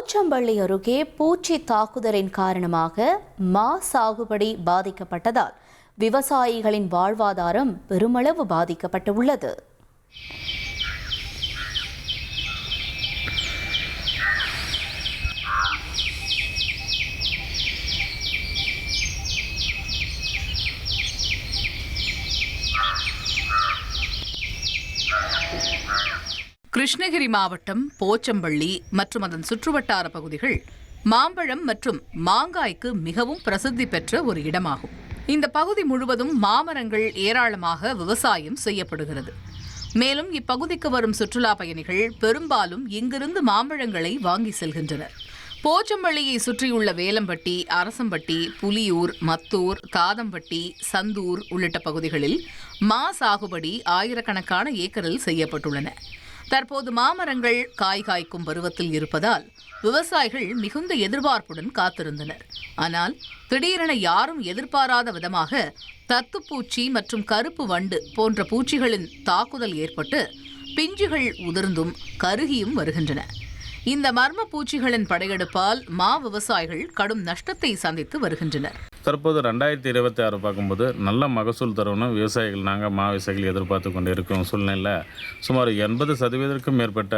போச்சம்பள்ளி அருகே பூச்சி தாக்குதலின் காரணமாக மா சாகுபடி பாதிக்கப்பட்டதால் விவசாயிகளின் வாழ்வாதாரம் பெருமளவு பாதிக்கப்பட்டுள்ளது. கிருஷ்ணகிரி மாவட்டம் போச்சம்பள்ளி மற்றும் அதன் சுற்றுவட்டார பகுதிகள் மாம்பழம் மற்றும் மாங்காய்க்கு மிகவும் பிரசித்தி பெற்ற ஒரு இடமாகும். இந்த பகுதி முழுவதும் மாமரங்கள் ஏராளமாக விவசாயம் செய்யப்படுகிறது. மேலும் இப்பகுதிக்கு வரும் சுற்றுலா பயணிகள் பெரும்பாலும் இங்கிருந்து மாம்பழங்களை வாங்கி செல்கின்றனர். போச்சம்பள்ளியை சுற்றியுள்ள வேலம்பட்டி, அரசம்பட்டி, புலியூர், மத்தூர், தாதம்பட்டி, சந்தூர் உள்ளிட்ட பகுதிகளில் மா சாகுபடி ஆயிரக்கணக்கான ஏக்கரில் செய்யப்பட்டுள்ளன. தற்போது மாமரங்கள் காய்காய்க்கும் பருவத்தில் இருப்பதால் விவசாயிகள் மிகுந்த எதிர்பார்ப்புடன் காத்திருந்தனர். ஆனால் திடீரென யாரும் எதிர்பாராத விதமாக தத்துப்பூச்சி மற்றும் கருப்பு வண்டு போன்ற பூச்சிகளின் தாக்குதல் ஏற்பட்டு பிஞ்சுகள் உதிர்ந்தும் கருகியும் வருகின்றன. இந்த மர்ம பூச்சிகளின் படையெடுப்பால் மா விவசாயிகள் கடும் நஷ்டத்தை சந்தித்து வருகின்றனர். தற்போது 2026 பார்க்கும்போது நல்ல மகசூல் தரும்னு விவசாயிகள் நாங்கள் மா விவசாயிகள் எதிர்பார்த்து கொண்டு இருக்கும் சூழ்நிலையில் சுமார் 80% மேற்பட்ட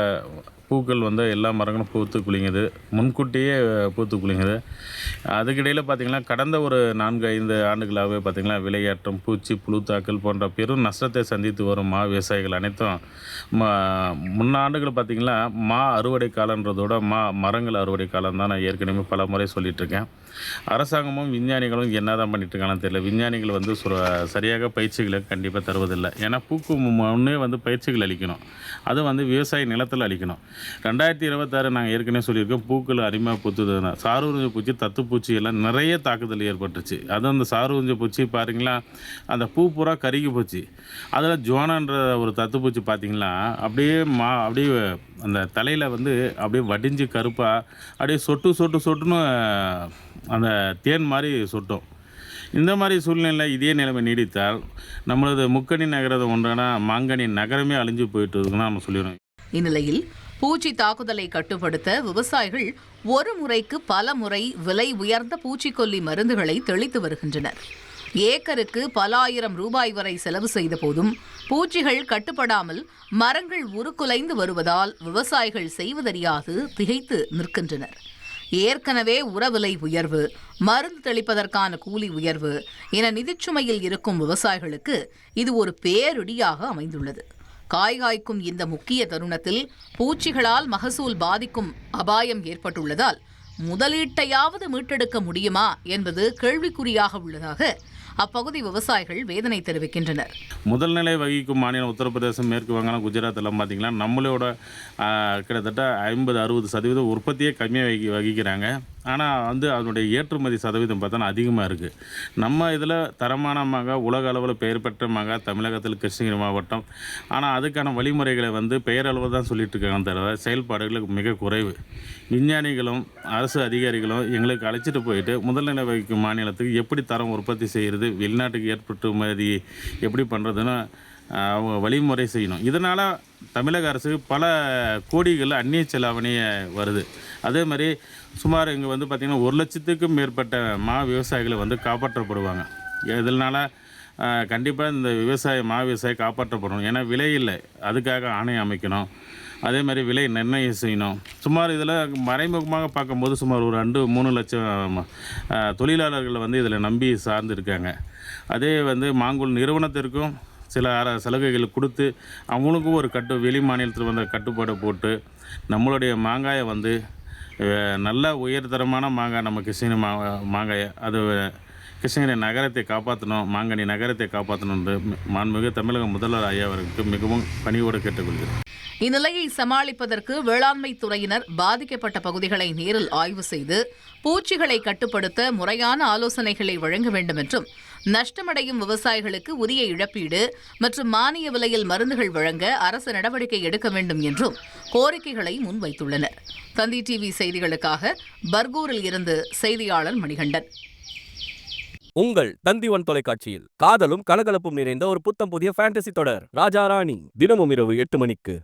பூக்கள் எல்லா மரங்களும் பூத்து குலுங்குது, முன்கூட்டியே பூத்து குலுங்குது. அதுக்கிடையில் பார்த்திங்கன்னா கடந்த ஒரு 4-5 ஆண்டுகளாகவே பார்த்திங்கன்னா விலையேற்றம், பூச்சி, புழுத்தாக்கல் போன்ற பெரும் நஷ்டத்தை சந்தித்து வரும் மா விவசாயிகள் அனைத்தும் முன்னாண்டுகள் பார்த்திங்கன்னா மா அறுவடை காலன்றதோட மரங்கள் அறுவடை காலம் தான் நான் ஏற்கனவே பல முறை சொல்லிகிட்ருக்கேன். அரசாங்கமும் விஞ்ஞானிகளும் என்ன தான் பண்ணிட்டுருக்காங்கன்னு தெரியல. விஞ்ஞானிகள் சரியாக பயிற்சிகளை கண்டிப்பாக தருவதில்லை. ஏன்னா பூக்கு முன்னே பயிற்சிகள் அளிக்கணும், அது விவசாய நிலத்தில் அளிக்கணும். 2026 நாங்கள் ஏற்கனவே சொல்லியிருக்கோம், பூக்கள் அருமையாக பூத்துதுன்னா சாரூரிஞ்ச பூச்சி, தத்துப்பூச்சி எல்லாம் நிறைய தாக்குதல் ஏற்பட்டுச்சு. அதுவும் அந்த சாரூரிஞ்ச பூச்சி பாருங்களா, அந்த பூ பூரா கருகி போச்சு. அதில் ஜோனான்ற ஒரு தத்துப்பூச்சி பார்த்திங்களா அப்படியே அந்த தலையில் அப்படியே வடிஞ்சு கருப்பாக அப்படியே சொட்டுன்னு அந்த தேன் மாதிரி சொட்டும். இந்த மாதிரி சூழ்நிலையில் இதே நிலைமை நீடித்தால் நம்மளது முக்கணி நகரது ஒன்றான மாங்கனி நகரமே அழிஞ்சு போயிட்டு இருக்குன்னு நம்ம சொல்லிடுறோம். இந்நிலையில் பூச்சி தாக்குதலை கட்டுப்படுத்த விவசாயிகள் ஒரு முறைக்கு பல முறை விலை உயர்ந்த பூச்சிக்கொல்லி மருந்துகளை தெளித்து வருகின்றனர். ஏக்கருக்கு பல ஆயிரம் ரூபாய் வரை செலவு செய்த போதும் பூச்சிகள் கட்டுப்படாமல் மரங்கள் உருக்குலைந்து வருவதால் விவசாயிகள் செய்வதறியாது திகைத்து நிற்கின்றனர். ஏற்கனவே உரவிலை உயர்வு, மருந்து தெளிப்பதற்கான கூலி உயர்வு என நிதிச்சுமையில் இருக்கும் விவசாயிகளுக்கு இது ஒரு பேரிடியாக அமைந்துள்ளது. காய்காய்க்கும் இந்த முக்கிய தருணத்தில் பூச்சிகளால் மகசூல் பாதிக்கும் அபாயம் ஏற்பட்டுள்ளதால் முதலீட்டையாவது மீட்டெடுக்க முடியுமா என்பது கேள்விக்குறியாக உள்ளதாக அப்பகுதி விவசாயிகள் வேதனை தெரிவிக்கின்றனர். முதல் நிலை வகிக்கும் மாநிலம் உத்தரப்பிரதேசம், மேற்கு வங்காளம், குஜராத் எல்லாம் பார்த்திங்கன்னா நம்மளோட கிட்டத்தட்ட 50-60% உற்பத்தியே கம்மியாக வகிக்கிறாங்க. ஆனால் அதனுடைய ஏற்றுமதி சதவீதம் பார்த்தோன்னா அதிகமாக இருக்குது. நம்ம இதில் தரமான மாங்காய், உலக அளவில் பெயர் பெற்ற மாங்காய் தமிழகத்தில் கிருஷ்ணகிரி மாவட்டம். ஆனால் அதுக்கான வழிமுறைகளை பெயரளவு தான் சொல்லிட்டு இருக்காங்க, தவிர செயல்பாடுகள் மிக குறைவு. விஞ்ஞானிகளும் அரசு அதிகாரிகளும் எங்களுக்கு அழைச்சிட்டு போயிட்டு முதல்நிலை வகிக்கும் மாநிலத்துக்கு எப்படி தரம் உற்பத்தி செய்கிறது, வெளிநாட்டுக்கு ஏற்பட்டுமதி எப்படி பண்ணுறதுன்னு அவங்க வழிமுறை செய்யணும். இதனால் தமிழக அரசு பல கோடிகள் அந்நிய செலாவணியை வருது. அதே மாதிரி சுமார் இங்கே பார்த்திங்கன்னா 1 லட்சத்துக்கும் மேற்பட்ட மா விவசாயிகளை காப்பாற்றப்படுவாங்க. இதனால் கண்டிப்பாக இந்த மா விவசாயம் காப்பாற்றப்படணும். ஏன்னா விலை இல்லை, அதுக்காக ஆணையம் அமைக்கணும். அதே மாதிரி விலை நிர்ணயம் செய்யணும். சுமார் இதில் மறைமுகமாக பார்க்கும்போது சுமார் ஒரு 2-3 லட்சம் தொழிலாளர்கள் இதில் நம்பி சார்ந்து இருக்காங்க. அதே மாங்குள் நிறுவனத்திற்கும் சில சலுகைகள் கொடுத்து அவங்களுக்கும் ஒரு வெளி மாநிலத்தில் கட்டுப்பாடு போட்டு நம்மளுடைய மாங்காயை நல்ல உயர்தரமான மாங்காய், நம்ம கிருஷ்ணகிரி மாங்காயை அது கிருஷ்ணகிரி நகரத்தை காப்பாற்றணும், மாங்கனி நகரத்தை காப்பாற்றணும் என்று மாண்புமிகு தமிழக முதல்வர் ஐயா அவருக்கு மிகவும் பணிவோடு கேட்டுக்கொள்கிறேன். இந்நிலையை சமாளிப்பதற்கு வேளாண்மை துறையினர் பாதிக்கப்பட்ட பகுதிகளை நேரில் ஆய்வு செய்து பூச்சிகளை கட்டுப்படுத்த முறையான ஆலோசனைகளை வழங்க வேண்டும் என்றும், நஷ்டமடையும் விவசாயிகளுக்கு உரிய இழப்பீடு மற்றும் மானிய விலையில் மருந்துகள் வழங்க அரசு நடவடிக்கை எடுக்க வேண்டும் என்றும் கோரிக்கைகளை முன்வைத்துள்ளனர். தந்தி டிவி செய்திகளுக்காக பர்கூரில் இருந்து செய்தியாளர் மணிகண்டன். உங்கள் தந்தி 1 தொலைக்காட்சியில் காதலும் கலகலப்பும் நிறைந்த ஒரு புத்தம் புதிய ஃபேண்டசி தொடர் ராஜா ராணி தினமும் இரவு 8 மணிக்கு.